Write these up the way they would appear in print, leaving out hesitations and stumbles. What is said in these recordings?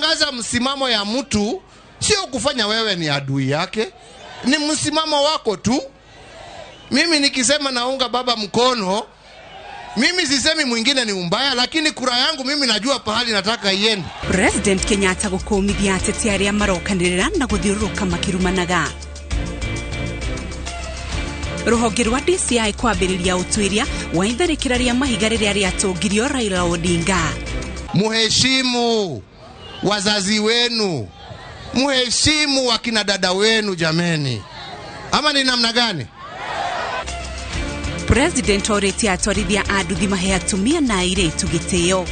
Kutangaza msimamo ya mtu sio kufanya wewe ni adui yake. Ni msimamo wako tu. Mimi nikisema naunga baba mkono, mimi sisemi mwingine ni mbaya, lakini kura yangu mimi najua pahali nataka iende. President Kenyatta gukumithia ateti aria marokanirira na guthiururuka makirumanaga. Ruhonge rwa DCI kwambiriria utuiria wa itharikira ria mahiga riria riatungirio Raila Odinga. Muheshimu wazazi wenu, muheshimu wakina dada wenu jameni. Ama ni namna gani? President oreti atwarithia anduthi mahe atumia na airĩtu gĩtĩo.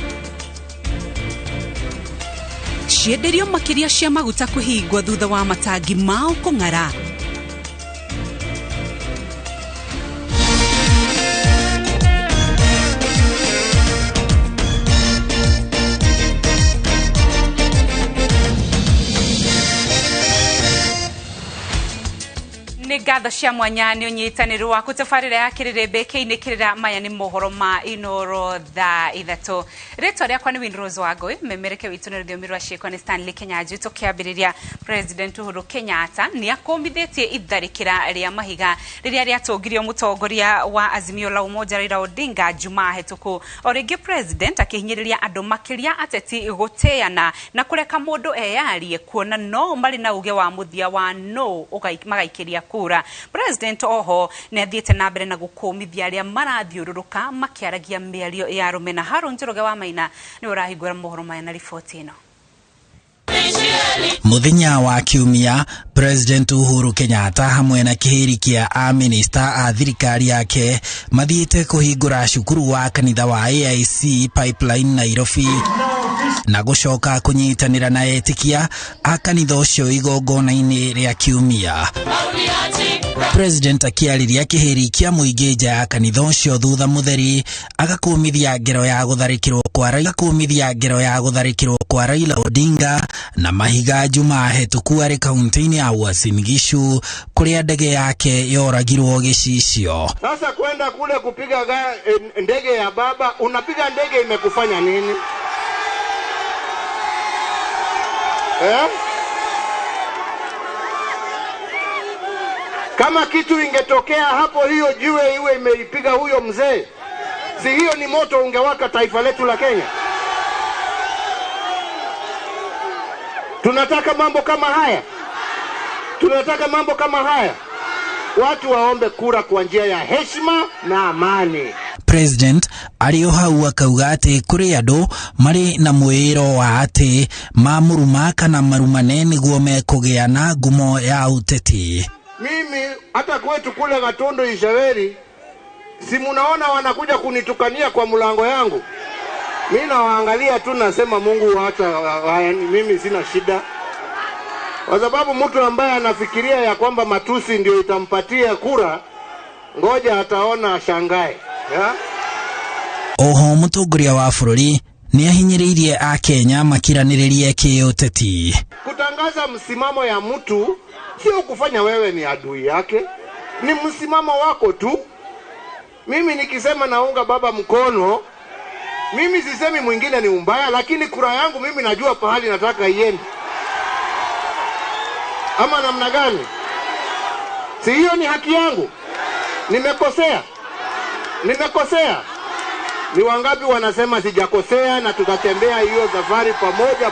Cienderio makiria cia maguta kũhingwo thutha wa matangi mao kũng'ara. Gatha cia mwanya ni unyitaniro wa kutafarira ya kirire kini kirira maya ni mohoro ma Inooro thaa ithatū. Ritwa riakwa ni Winrose Wangui, memereke witu ni rũthiomi rwa ciĩko ni Stanley Kenyaji. Tukiambiriria President Uhuru Kenyatta ni akomithitie itharikira ria mahiga riria riatungirio mutongoria wa Azimio la Umoja Raila Odinga Jumaa hetũku. Origi President akihinyiriria andu makiria ateti guteana na kureka mundu eyarie kuona no mari na uge wa muthia wa no magaikiria kura. President oho ne athiete na mbere na gukumithia aria marathiururuka makiaragia mĩario ya rumena. Harun Njoroge wa Maina ni urahingũra mohoro maya na riboti ino. Muthenya wa kiumia, President Uhuru Kenyatta hamwe na kihiri kia a minister a thirikari yake mathiete kuhingũra cukuru wa kanitha wa AIC Pipeline Nairobi na gucoka kunyitanira na etikia a kanitha ucio igongona-inĩ ria kiumia. President akiariria kihiri kia muingi nja ya kanitha ucio thutha mutheri agakumithia ngero ya gutharikirwo kwa Raila Odinga na mahiga Jumaa hetũku ari kaunti-inĩ ya Uasin Gishu kuria ndege yake yoragirwo gĩcicio. Sasa kwenda kule kupiga ndege ya baba, unapiga ndege imekufanya nini? Kama kitu ingetokea hapo, hiyo jiwe iwe imeipiga huyo mzee, si hiyo ni moto ungewaka taifa letu la Kenya? Tunataka mambo kama haya? Tunataka mambo kama haya? Watu waombe kura kwa njia ya heshima na amani. President ariohau akauga ati kuri andu mari na mwiro wa ati mamuruma kana marumane niguo mekugia na ngumo ya uteti. Mimi hata kwetu kule Gatondo Ishaweri, si munaona wanakuja kunitukania kwa mlango yangu. Mimi nawaangalia tu nasema Mungu waacha, mimi sina shida. Kwa sababu mtu ambaye anafikiria ya kwamba matusi ndio itampatia kura, ngoja ataona ashangae. Oho mutongoria wa bururi ni ahinyiririe a Kenya makiraniririe kiuteti. Kutangaza msimamo ya mtu sio kufanya wewe ni adui yake. Ni msimamo wako tu. Mimi nikisema naunga baba mkono, mimi sisemi mwingine ni mbaya, lakini kura yangu mimi najua pahali nataka iende. Ama namna gani? Si hiyo ni haki yangu? Nimekosea? Nimekosea? Ni wangapi wanasema sijakosea na tutatembea hiyo safari pamoja?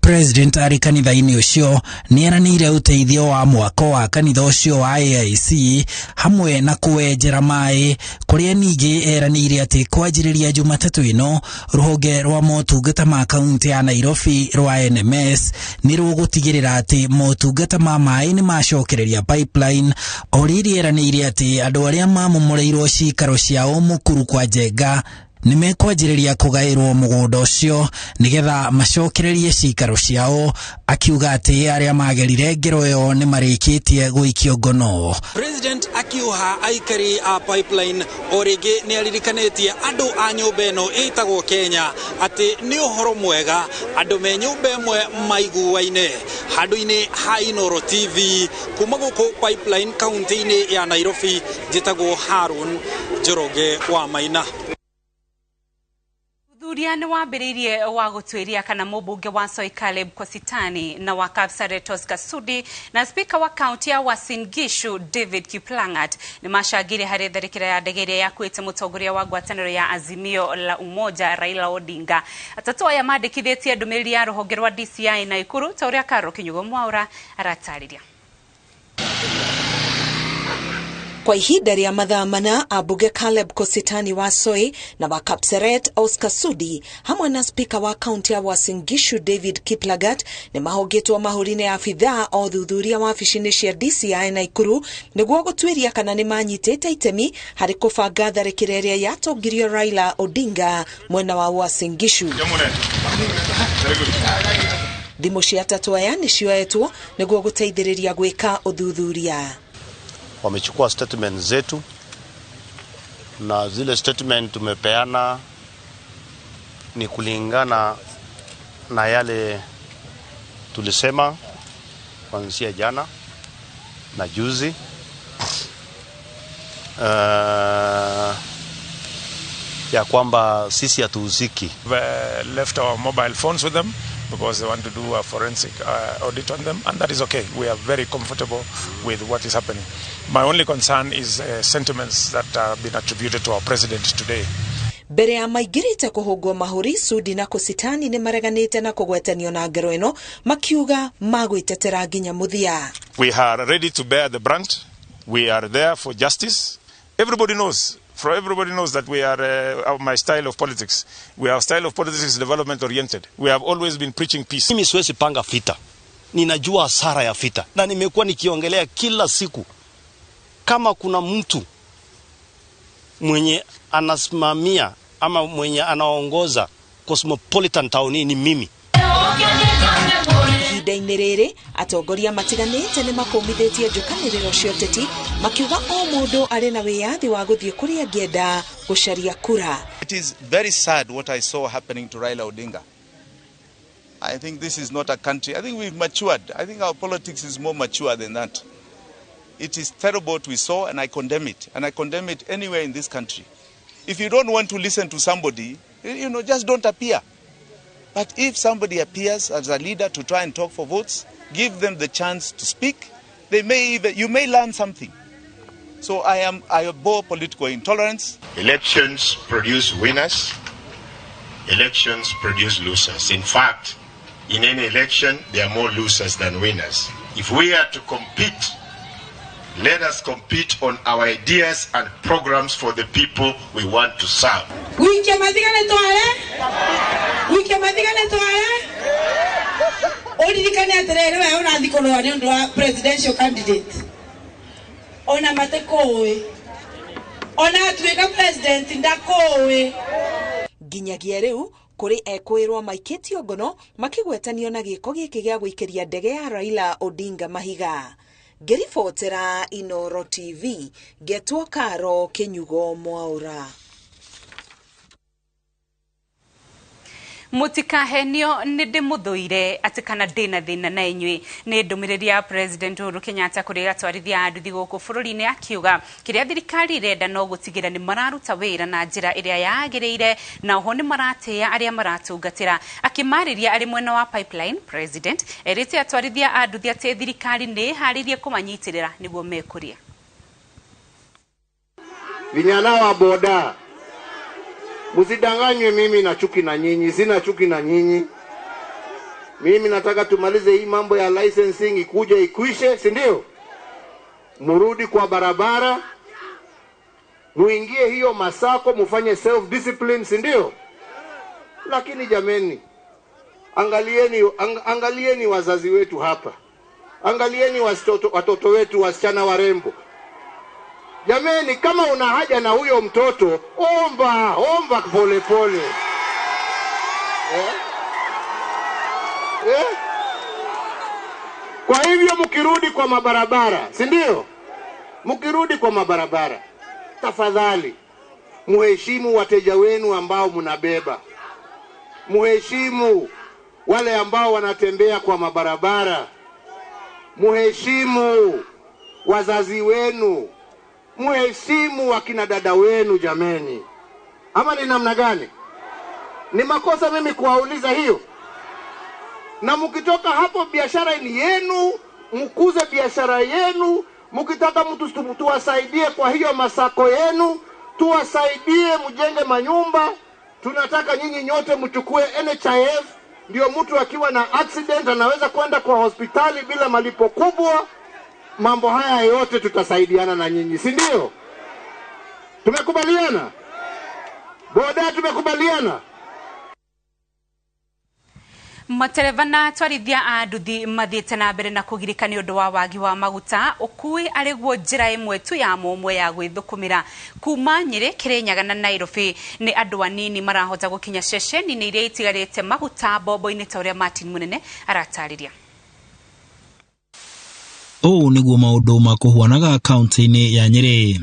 President ari kanitha-inĩ ucio ni eranĩire uteithio wa mwako wa kanitha ucio wa AIC hamwe na kuwenjera mai, kuria ningĩ eranĩire ati kwanjĩrĩria Jumatatu ino ruhonge rwa motungata ma kaunti ya Nairobi rwa NMS ni rũgũtigĩrĩra ati motungata ma mai ni macokereria pipeline. Oriri eranĩire ati andu aria mamomoreirwo cikaro ciao mukuru kwa Njenga ni mekwanjĩrĩria kugaĩrwo mũgũnda ũcio nigetha macokererie cikaro ciao, akiuga ati aria magerire ngero ĩyo ni marĩkĩtie gũikio ngono. President akiuha aikari a pipeline origi ni aririkanĩtie andu a nyũmba ĩno ĩtagwo Kenya ati ni ũhoro mwega andu me nyũmba ĩmwe maiguaine. Handũ-inĩ ha Inooro TV kuma gũkũ pipeline kaunti-inĩ ya Nairobi, njĩtagwo Harun Njoroge wa Maina. uthuthuria ni wambiriirie wa gutwiria kana mubunge wa Soi Caleb Kositani na wa Kapsaret Oscar Sudi na spika wa kaunti ya Uasin Gishu David Kiplangat ni mashagire hari tharikira ya ndege ya kwite mutongoria wa ngwataniro ya Azimio la Umoja Raila Odinga. Atatu aya mandikithitie ndumiriri ya ruhonge rwa DCI na Ikuru ta uria Karo Kinyugo Mwaura aratariria. Kwa ihinda rĩa mathaa mana, ambunge Caleb Kositani wa Soi na wa Kapsaret Oscar Sudi hamwe na spika wa kaunti ya Uasin Gishu David Kiplagat ni mahongetwo mahũri-inĩ abithaa o thuthuria wabici-inĩ cia DCI na Ikuru nĩguo gũtuĩria kana nĩ manyitĩte itemi harĩ kũbanga tharĩkĩra ĩrĩa yatongirio Raila Odinga mwena wa Uasin Gishu. Thimũ cia atatu aya nĩ cioetwo nĩguo gũteithĩrĩria gwĩka ũthuthuria. Wamechukua statement zetu na zile statement tumepeana ni kulingana na yale tulisema kuanzia jana na juzi. Ya kwamba sisi hatuhusiki. Left our mobile phones with them because they want to do a forensic audit on them, and that is okay. We are very comfortable with what is happening. My only concern is sentiments that have been attributed to our president today. Mbere ya maingirite kuhungwo mahuri, Sudi na Kositani ni mareganite na kugwetanio na ngero ino makiuga magwitetera nginya muthia. We are ready to bear the brunt. We are there for justice. Everybody knows that we are my style of politics. Our style of politics is development oriented. We have always been preaching peace. Mimi siwezi panga vita. Ninajua hasara ya vita na nimekuwa nikiongelea kila siku. Kama kuna mtu mwenye anasimamia ama mwenye anaongoza cosmopolitan town ni mimi. Ihinda-inĩ rĩrĩ atongoria matiganĩte nĩ makomithitie njũkanĩrĩro cia ũteti makiuga o mũndũ arĩ na wĩyathi wa gũthiĩ kũrĩa angĩenda gũcaria kura. It is very sad what I saw happening to Raila Odinga. I think this is not a country. I think we've matured. I think our politics is more mature than that. It is terrible what we saw, and I condemn it. And I condemn it anywhere in this country. If you don't want to listen to somebody, just don't appear. But if somebody appears as a leader to try and talk for votes, give them the chance to speak. You may learn something. So I abhor political intolerance. Elections produce winners. Elections produce losers. In fact, in any election, there are more losers than winners. If we are to compete, let us compete on our ideas and programs for the people we want to serve. Presidential candidate. Ona matekowe. Ona tuweka president ndakowe. Nginyagia riu kuri ekwirwo maikitio ngono makigwetanio na giko giki gya guikeria ndege ya Raila Odinga mahiga. Gerifotera Inooro TV, getwo Karo Kinyugo Mwaura. Mutikahenio ninde muthuire atikana dina thina na inyui ni ndumiriri ya President Uhuru Kenyatta kuri atwarithia anduthi guku bururi-ini akiuga kiria thirikari irenda no gutigira ni mararuta wira na njira iria yagiriire na oho ni maratia aria maratungatira. Akimariria ari mwena wa pipeline, President erite atwarithia anduthi ati thirikari ni haririe kumanyitirira niguo mekuria. Vijana wa boda, msidanganywe mimi na chuki na nyinyi, sina chuki na nyinyi. Mimi nataka tumalize hii mambo ya licensing ikuje ikuishe, si ndio? Murudi kwa barabara, muingie hiyo masako, mufanye self discipline, si ndio? Lakini jameni, angalieni wazazi wetu hapa. Angalieni watoto wetu wasichana warembo. Jameni, kama una haja na huyo mtoto, omba pole pole. Kwa hivyo mkirudi kwa mabarabara, si ndio? Mkirudi kwa mabarabara, tafadhali muheshimu wateja wenu ambao mnabeba. Muheshimu wale ambao wanatembea kwa mabarabara. Muheshimu wazazi wenu. Muheshimu wakina dada wenu jameni. Ama ni namna gani? Ni makosa mimi kuwauliza hiyo? Na mkitoka hapo, biashara ni yenu, mkuze biashara yenu. Mkitaka mtu tuwasaidie kwa hiyo masako yenu, tuwasaidie mjenge manyumba. Tunataka nyinyi nyote mchukue NHIF, ndio mtu akiwa na accident anaweza kwenda kwa hospitali bila malipo kubwa. Mambo haya yote tutasaidiana na nyinyi, si ndio? Tumekubaliana? Boda, tumekubaliana? Materevana twarithia anduthi mathiete na mbere na kugirika ni undu wa wagi wa maguta. Ukui ariguo njira imwe tu ya momwe ya gwithukumira kuma Nyeri, Kirinyaga na Nairobi. Ni andu anini marahota gukinya ceceni ni iria itigarite maguta bombo-ini ta uria Martin Munene aratariria. Niguo maundu makuhuanaga kaunti-ini ya Nyeri.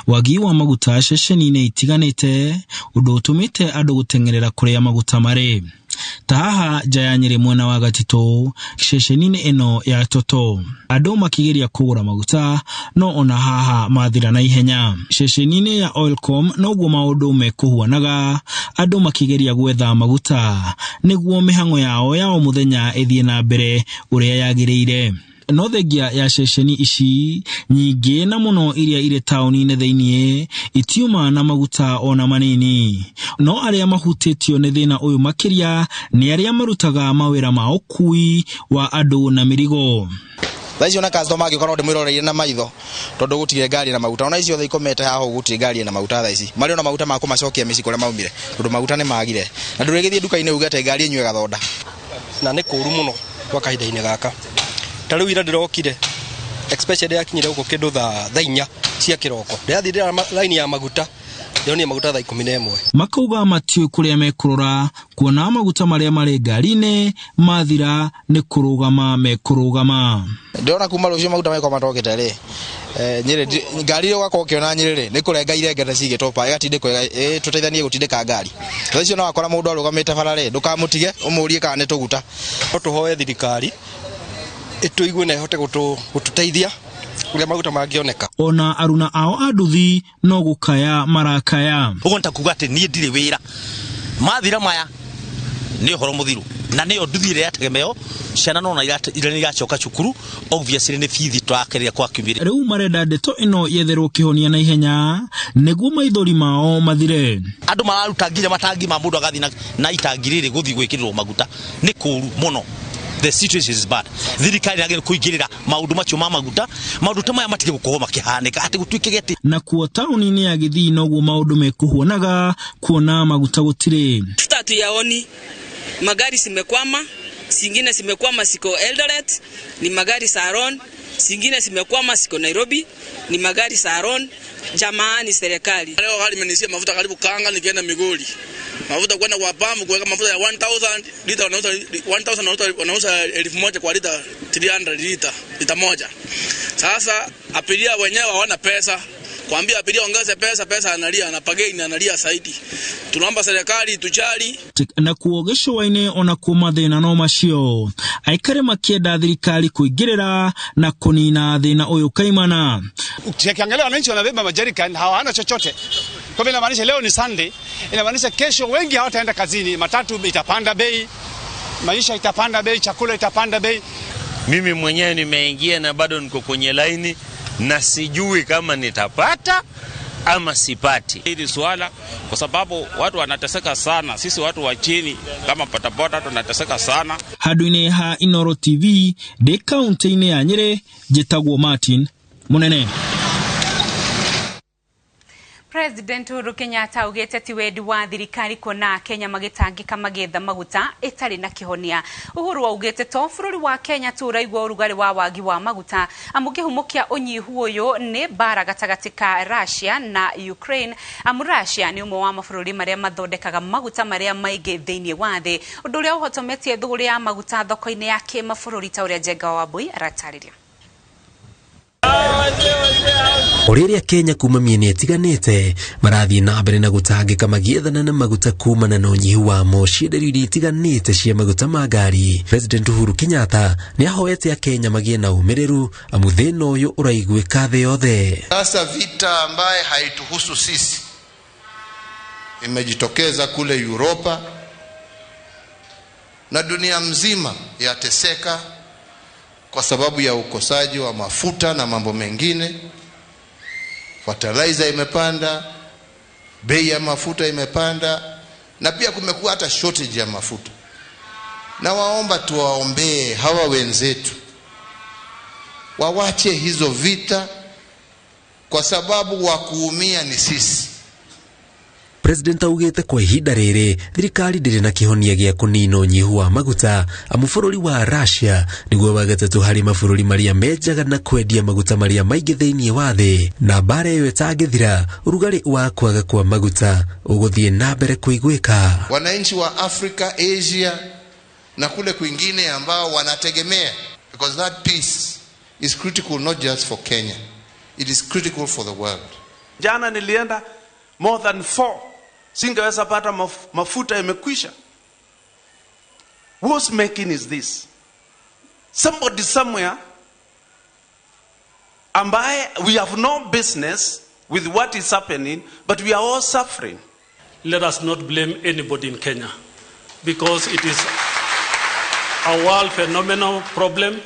Wagi wa maguta ceceni-ini itiganite undu utumite andu gutengerera kuria maguta mari. Thaa nja ya Nyeri mwena wa Gatito, ceceni-ini ino ya Toto, andu makigeria kugura maguta no ona haha mathira na ihenya. Ceceni-ini ya Oilcom noguo maundu mekuhuanaga, andu makigeria gwetha maguta niguo mihango yao ya o muthenya ithie na mbere uria yagiriire. No thengia ya ceceni ici nyingi na muno iria ire tauni-ini theinie itiuma na maguta ona manini. No aria mahutitio ni thina uyu makiria ni aria marutaga mawira ma ukui wa andu na mirigo. Thaici ona customer angikora ndimwiroreire na maitho tondu gutigire ngari na maguta. Ona icio ikomete haha gutigire ngari na maguta thaici. Mari ona maguta ma kumacokia mici kuria maumire tondu maguta ni magire. Na ndurigithie duka-ini ugate ngari enywe gathonda. Na ni kuru muno kwa kahinda-ini gaka. Tariu ira ndirokire especially yakinyire uko kindu thaa 4 cia kiroko. Ndathire line ya maguta ndoni maguta thaa 11. Makauga matio kuria mekurora kuona maguta maria mari ngari-ini mathira ni kurugama mekurugama. Ndiona kuma rucio maguta meko matokete ri Nyeri ngari yo gako kiona Nyeri ni kurenga irengete cigitopa igatindiko tuteithanie gutindika ngari. Thaicio no akora mundu arugamite barare ndukamutige umurie kana ni tuguta. Tuhoe thirikari ituigwe na ihote gututeithia uria maguta mangioneka. Ona aruna ao anduthi no gukaya marakaya. Ugonta kuga ati nie ndire wira mathira maya ni horo muthiru na ni nduthire yategemeo ciana no na iracoka cukuru obviously ni fithi twakeria kwa kimbiri. Riu marenda ndeto ino yetherwo kihonia na ihenya niguo maithori mao mathire. Andu mararuta nginya matangi ma mundu agathi na itangirire guthi gwikirirwo maguta ni kuru muno. The situation is bad. Thirikari nagire kuigirira maundu macio ma maguta maya matige gukorwo makihanika ati gutwike geti. Na kuo tauni-ini ya Githii noguo maundu mekuhuanaga kuona maguta gutire. Tatu yaoni magari simekwama, singine simekwama siko Eldoret, ni magari Saron, singine simekwama siko Nairobi, ni magari Saron. Jamani serikali. Leo hali imenisia mafuta karibu Kanga nikienda Migori. Mafuta kwenda kwa pambu kuweka mafuta ya 1000 lita wanauza 1000 wanauza 1000 kwa lita 300 lita moja. Sasa abiria wenyewe hawana pesa. Kuambia abiria ongeze pesa analia na pageni analia zaidi. Tunaomba serikali tujali. Na kuogesho waine ona kuma thina no macio. Aikare makienda thirikari kuigirira na kunina thina uyu kaimana. Ukiangalia wananchi wanabeba majerikani hawana chochote. Kwa vile inamaanisha leo ni Sunday, inamaanisha kesho wengi hawataenda kazini, matatu itapanda bei, maisha itapanda bei, chakula itapanda bei. Mimi mwenyewe nimeingia na bado niko kwenye laini na sijui kama nitapata ama sipati. Hili swala kwa sababu watu wanateseka sana, sisi watu wa chini kama patapota tunateseka sana. Haduine ha Inooro TV de kaunti-ini ya Nyeri, jitagwo Martin Munene. President Uhuru Kenyatta ugete ti wendi wa thirikari kona Kenya magitangika magetha maguta itari na kihonia. Uhuru ugete to bururi wa Kenya turaigwa urugari wa wagi wa maguta amugihumukia unyihu uyu ni bara gatagati ka Russia na Ukraine. Russia ni umwe wa mabũrũri maria mathondekaga maguta maria maige thĩinĩ wa thĩ, ũndũ ũrĩa ũhotometie thũgũrĩ ya maguta thoko-inĩ ya kĩmabũrũri ta ũrĩa Njenga wa Mbui aratarĩria. Oriria Kenya kuma mieni itiganite marathie na mbere na gutangika magiethana na maguta kumana na unyihu wa mo cienderio itiganite cia maguta ma ngari. President Uhuru Kenyatta ni ahoete Kenya magie na umiriru amu thina uyu uraiguika thi yothe. Sasa vita ambaye haituhusu sisi imejitokeza kule Europa, na dunia mzima yateseka kwa sababu ya ukosaji wa mafuta na mambo mengine. Fertilizer imepanda, bei ya mafuta imepanda, na pia kumekuwa hata shortage ya mafuta. Na waomba tuwaombee hawa wenzetu wawache hizo vita, kwa sababu wa kuumia ni sisi. President augete kwa ihinda riri thirikari ndiri na kihonia gia kunina unyihu wa maguta amu bururi wa Russia niguo wa gatatu hari mabũrũri maria menjaga na kwendia maguta maria maingi thiini wa thi, na bara iyo itangithira urugari wa kwaga kwa maguta uguthie na mbere kuigwika. Wananchi wa Africa, Asia na kule kwingine ambao wanategemea, because that peace is critical not just for Kenya, it is critical for the world. Jana nilienda more than 4, singeweza pata mafuta imekwisha. Who's making is this? Somebody somewhere ambaye we have no business with what is happening, but we are all suffering. Let us not blame anybody in Kenya, because it is a world phenomenal problem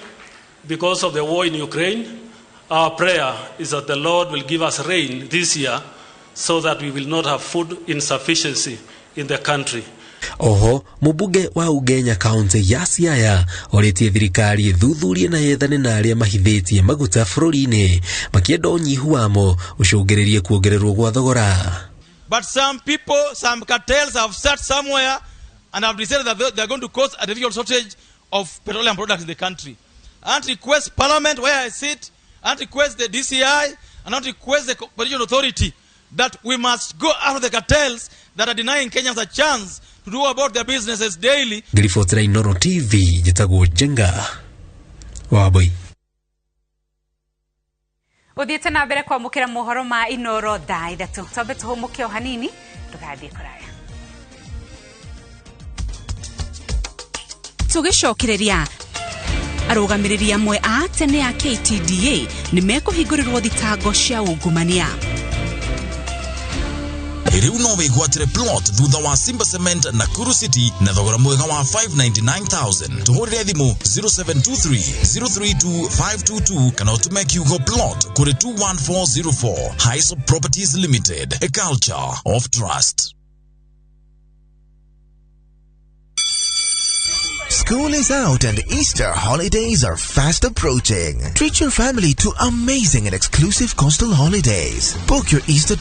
because of the war in Ukraine. Our prayer is that the Lord will give us rain this year so that we will not have food insufficiency in the country. Oho, mubunge wa Ugenya County ya Siaya oritie thirikari thuthurie na yethane na aria mahithitie maguta bururi-ini makienda unyihu wamo ucungiririe kuongererwo gwa thogora. But some people, some cartels have sat somewhere and have decided that they are going to cause a difficult shortage of petroleum products in the country. And request Parliament, where I sit, and request the DCI, and not request the Competition Authority that we must go after the cartels that are denying Kenyans a chance to do about their businesses daily. Ngiribotera Inooro TV, njitagwo Jenga Waboi. Uthiete na mbere kwamukira mohoro ma Inooro thaa ithatũ. Twambe tuhumuke o hanini tugathie kuraya. Tugicokereria arugamiriria amwe a tene ya KTDA nimekuhingurirwo thitango cia ungumania. Riu no wigwatire plot thutha wa Simba Cement na Nakuru City na thogora mwega wa 599,000. Tuhurire thimu 0723-032-522 kana utume kiugo plot kuri 21404. Highs Properties Limited, a culture of trust. School is out and Easter holidays are fast approaching. Treat your family to amazing and exclusive coastal holidays. Book your Easter